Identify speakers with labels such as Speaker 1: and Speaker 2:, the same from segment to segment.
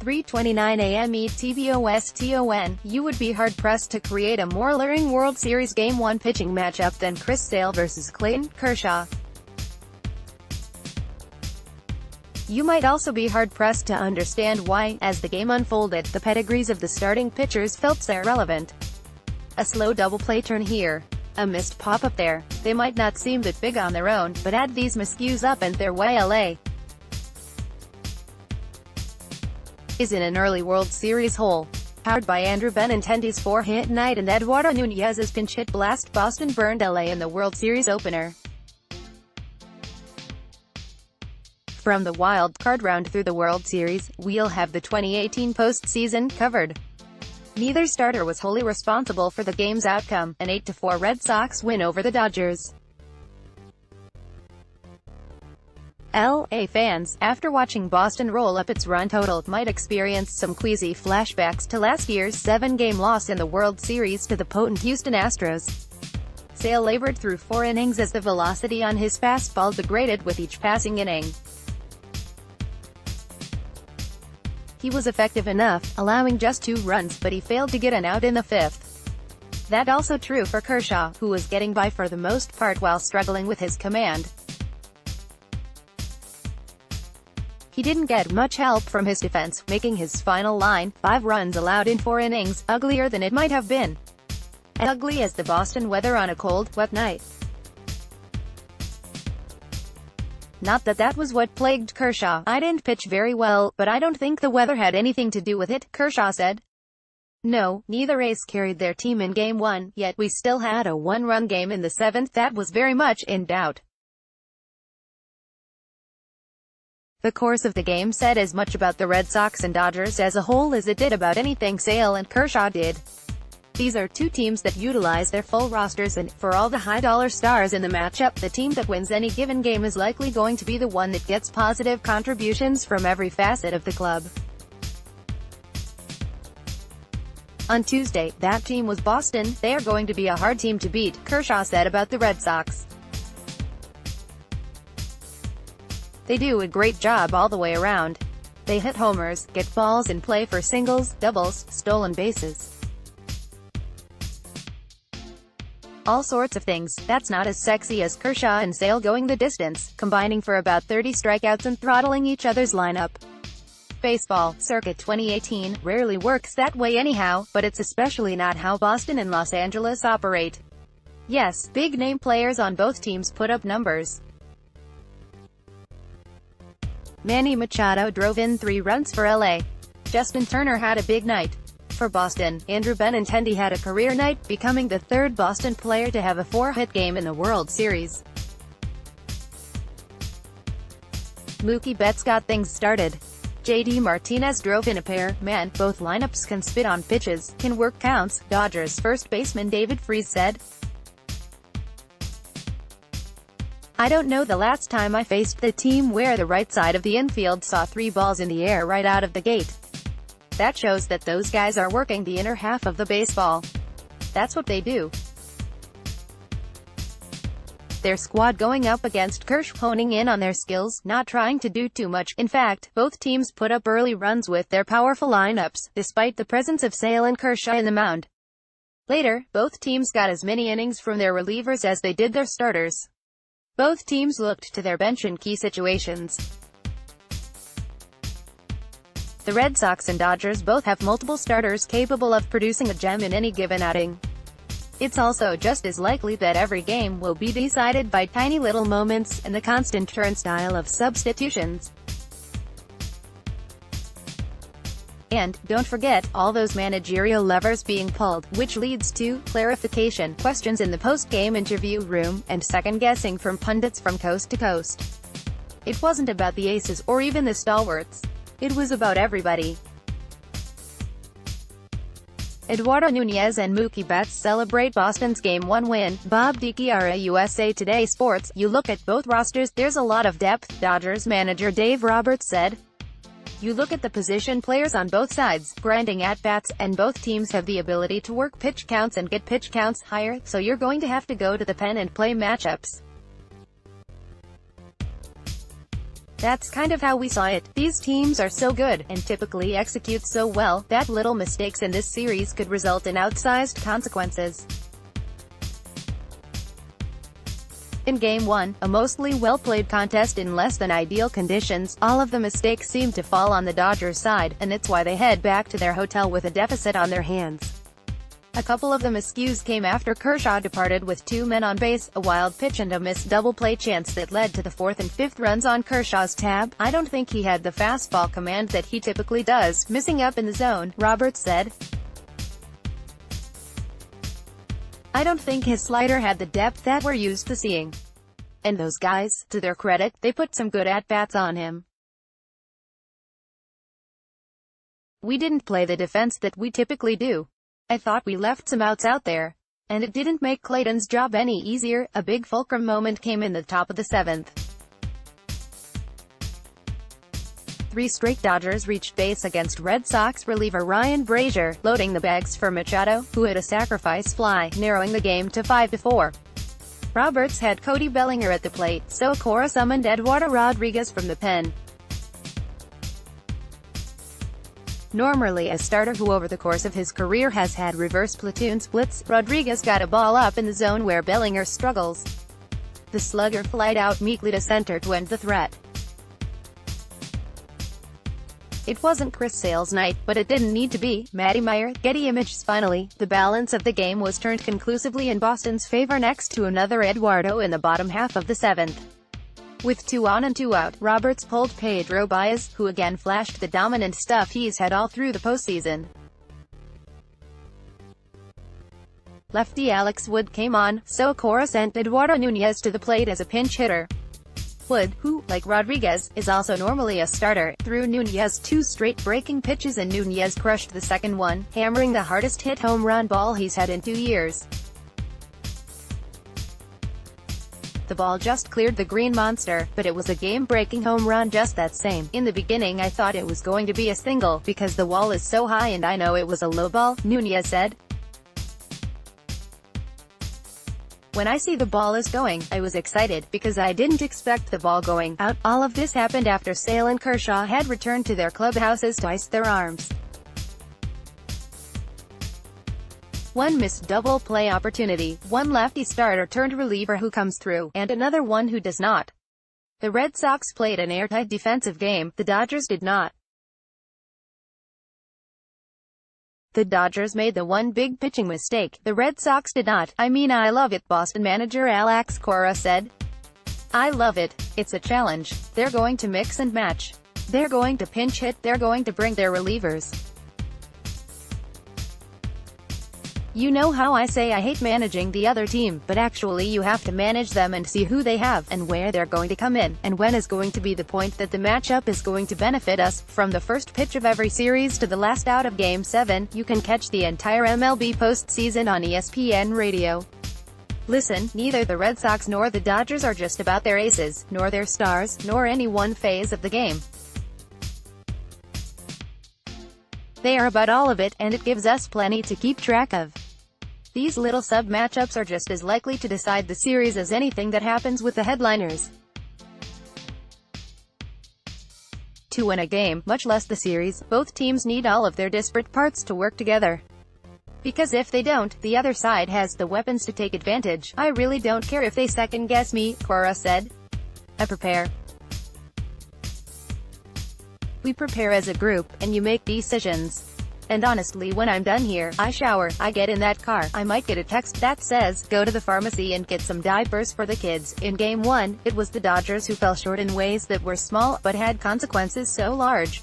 Speaker 1: 3:29 a.m. ETBOSTON You would be hard-pressed to create a more alluring World Series Game 1 pitching matchup than Kershaw-Sale versus Clayton Kershaw. You might also be hard-pressed to understand why, as the game unfolded, the pedigrees of the starting pitchers felt so irrelevant. A slow double play turn here, a missed pop-up there. They might not seem that big on their own, but add these miscues up and their way LA is in an early World Series hole. Powered by Andrew Benintendi's 4-hit night and Eduardo Nunez's pinch hit blast, Boston burned LA in the World Series opener. From the wild card round through the World Series, we'll have the 2018 postseason covered. Neither starter was wholly responsible for the game's outcome, an 8-4 Red Sox win over the Dodgers. LA fans, after watching Boston roll up its run total, might experience some queasy flashbacks to last year's 7-game loss in the World Series to the potent Houston Astros. Sale labored through 4 innings as the velocity on his fastball degraded with each passing inning. He was effective enough, allowing just 2 runs, but he failed to get an out in the 5th. That also true for Kershaw, who was getting by for the most part while struggling with his command. He didn't get much help from his defense, making his final line, 5 runs allowed in 4 innings, uglier than it might have been. As ugly as the Boston weather on a cold, wet night. Not that that was what plagued Kershaw. "I didn't pitch very well, but I don't think the weather had anything to do with it," Kershaw said. "No, neither ace carried their team in Game 1, yet we still had a 1-run game in the 7th that was very much in doubt." The course of the game said as much about the Red Sox and Dodgers as a whole as it did about anything Sale and Kershaw did. These are 2 teams that utilize their full rosters, and, for all the high-dollar stars in the matchup, the team that wins any given game is likely going to be the one that gets positive contributions from every facet of the club. On Tuesday, that team was Boston. "They are going to be a hard team to beat," Kershaw said about the Red Sox. "They do a great job all the way around. They hit homers, get balls in play for singles, doubles, stolen bases. All sorts of things. That's not as sexy as Kershaw and Sale going the distance, combining for about 30 strikeouts and throttling each other's lineup. Baseball, circa 2018, rarely works that way anyhow, but it's especially not how Boston and Los Angeles operate. Yes, big-name players on both teams put up numbers. Manny Machado drove in 3 runs for LA. Justin Turner had a big night. For Boston, Andrew Benintendi had a career night, becoming the 3rd Boston player to have a 4-hit game in the World Series. Mookie Betts got things started. JD Martinez drove in a pair. "Man, both lineups can spit on pitches, can work counts," Dodgers first baseman David Freese said. "I don't know the last time I faced the team where the right side of the infield saw 3 balls in the air right out of the gate. That shows that those guys are working the inner half of the baseball. That's what they do. Their squad going up against Kershaw, honing in on their skills, not trying to do too much. In fact, both teams put up early runs with their powerful lineups, despite the presence of Sale and Kershaw in the mound. Later, both teams got as many innings from their relievers as they did their starters. Both teams looked to their bench in key situations. The Red Sox and Dodgers both have multiple starters capable of producing a gem in any given outing. It's also just as likely that every game will be decided by tiny little moments, and the constant turnstile of substitutions. And, don't forget, all those managerial levers being pulled, which leads to clarification, questions in the post-game interview room, and second-guessing from pundits from coast to coast. It wasn't about the aces, or even the stalwarts. It was about everybody. Eduardo Nunez and Mookie Betts celebrate Boston's Game 1 win. Bob DiChiara, USA Today Sports. "You look at both rosters, there's a lot of depth," Dodgers manager Dave Roberts said. "You look at the position players on both sides, grinding at-bats, and both teams have the ability to work pitch counts and get pitch counts higher, so you're going to have to go to the pen and play matchups." That's kind of how we saw it. These teams are so good, and typically execute so well, that little mistakes in this series could result in outsized consequences. In Game 1, a mostly well-played contest in less than ideal conditions, all of the mistakes seemed to fall on the Dodgers' side, and it's why they head back to their hotel with a deficit on their hands. A couple of the miscues came after Kershaw departed with 2 men on base, a wild pitch and a missed double play chance that led to the 4th and 5th runs on Kershaw's tab. I don't think he had the fastball command that he typically does, missing up in the zone, Roberts said. I don't think his slider had the depth that we're used to seeing. And those guys, to their credit, they put some good at-bats on him. We didn't play the defense that we typically do. I thought we left some outs out there. And it didn't make Clayton's job any easier. A big fulcrum moment came in the top of the 7th. 3 straight Dodgers reached base against Red Sox reliever Ryan Brazier, loading the bags for Machado, who hit a sacrifice fly, narrowing the game to 5-4. Roberts had Cody Bellinger at the plate, so Cora summoned Eduardo Rodriguez from the pen. Normally a starter who over the course of his career has had reverse platoon splits, Rodriguez got a ball up in the zone where Bellinger struggles. The slugger flied out meekly to center to end the threat. It wasn't Kershaw-Sale's night, but it didn't need to be. Matty Meyer, Getty Images. Finally, the balance of the game was turned conclusively in Boston's favor next to another Eduardo in the bottom half of the 7th. With 2 on and 2 out, Roberts pulled Pedro Baez, who again flashed the dominant stuff he's had all through the postseason. Lefty Alex Wood came on, so Cora sent Eduardo Nunez to the plate as a pinch hitter. Wood, who, like Rodriguez, is also normally a starter, threw Nunez 2 straight breaking pitches and Nunez crushed the second one, hammering the hardest hit home run ball he's had in 2 years. The ball just cleared the green monster, but it was a game-breaking home run just that same. In the beginning I thought it was going to be a single, because the wall is so high and I know it was a low ball, Nunez said. When I see the ball is going, I was excited, because I didn't expect the ball going out. All of this happened after Sale and Kershaw had returned to their clubhouses to ice their arms. One missed double play opportunity, one lefty starter turned reliever who comes through, and another one who does not. The Red Sox played an airtight defensive game, the Dodgers did not. The Dodgers made the one big pitching mistake, the Red Sox did not. I mean, I love it, Boston manager Alex Cora said. I love it. It's a challenge. They're going to mix and match. They're going to pinch hit, they're going to bring their relievers. You know how I say I hate managing the other team, but actually you have to manage them and see who they have, and where they're going to come in, and when is going to be the point that the matchup is going to benefit us. From the first pitch of every series to the last out of Game 7, you can catch the entire MLB postseason on ESPN Radio. Listen, neither the Red Sox nor the Dodgers are just about their aces, nor their stars, nor any one phase of the game. They are about all of it, and it gives us plenty to keep track of. These little sub-matchups are just as likely to decide the series as anything that happens with the headliners. To win a game, much less the series, both teams need all of their disparate parts to work together. Because if they don't, the other side has the weapons to take advantage. I really don't care if they second-guess me, Cora said. I prepare. We prepare as a group, and you make decisions. And honestly, when I'm done here, I shower, I get in that car, I might get a text that says, go to the pharmacy and get some diapers for the kids. In Game 1, it was the Dodgers who fell short in ways that were small, but had consequences so large.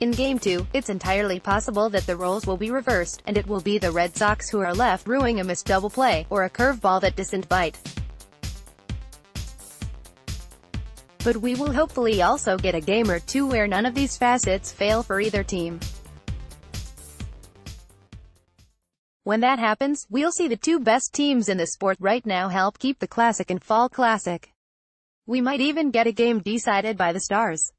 Speaker 1: In Game 2, it's entirely possible that the roles will be reversed, and it will be the Red Sox who are left ruining a missed double play, or a curveball that doesn't bite. But we will hopefully also get a game or two where none of these facets fail for either team. When that happens, we'll see the two best teams in the sport right now help keep the classic and fall classic. We might even get a game decided by the stars.